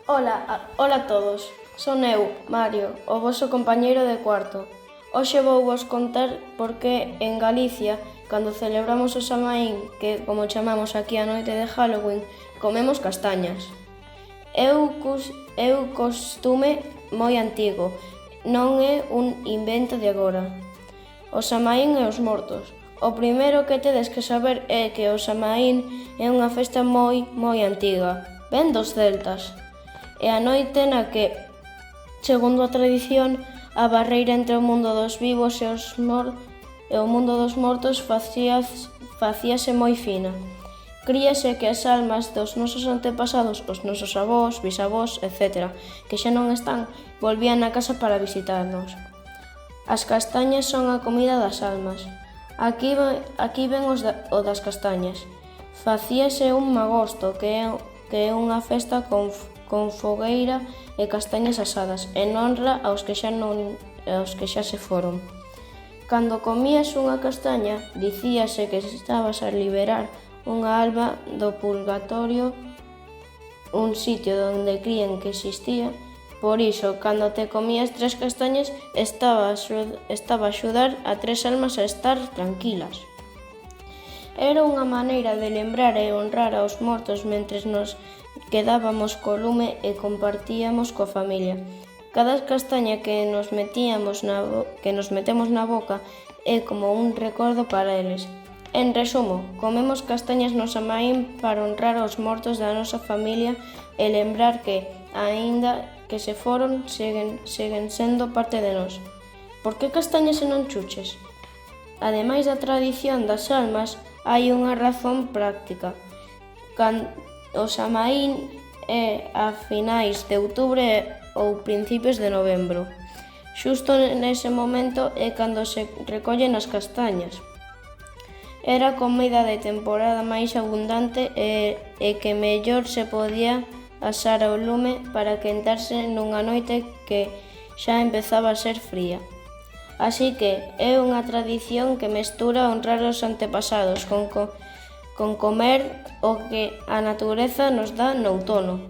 Ola a todos. Son eu, Mario, o voso compañeiro de cuarto. Hoxe vou vos contar por que en Galicia, cando celebramos o Samaín, que como chamamos aquí a noite de Halloween, comemos castañas. É un costume moi antigo, non é un invento de agora. O Samaín e os mortos. O primeiro que tedes que saber é que o Samaín é unha festa moi antiga, ven dos celtas. É a noite na que, segundo a tradición, a barreira entre o mundo dos vivos e o mundo dos mortos facíase moi fina. Críase que as almas dos nosos antepasados, os nosos avós, bisavós, etc., que xa non están, volvían á casa para visitarnos. As castañas son a comida das almas. Aquí ven o das castañas. Facíase un magosto, que é unha festa con fogueira e castañas asadas, en honra aos que xa se foron. Cando comías unha castaña, dicíase que estabas a liberar unha alma do purgatorio, un sitio onde crían que existía. Por iso, cando te comías 3 castañas, estaba a axudar a 3 almas a estar tranquilas. Era unha maneira de lembrar e honrar aos mortos mentres nos quedábamos co lume e compartíamos coa familia. Cada castaña que nos metemos na boca é como un recordo para eles. En resumo, comemos castañas no Samaín para honrar aos mortos da nosa familia e lembrar que, aínda que se foron, seguen sendo parte de nós. Por que castañas e non chuches? Ademais da tradición das almas, hai unha razón práctica. O Samaín é a finais de outubro ou principios de novembro. Xusto nese momento é cando se recollen as castañas. Era a comida de temporada máis abundante e que mellor se podía asar ao lume para quentarse nunha noite que xa empezaba a ser fría. Así que é unha tradición que mestura honrar os antepasados con comer o que a natureza nos dá no outono.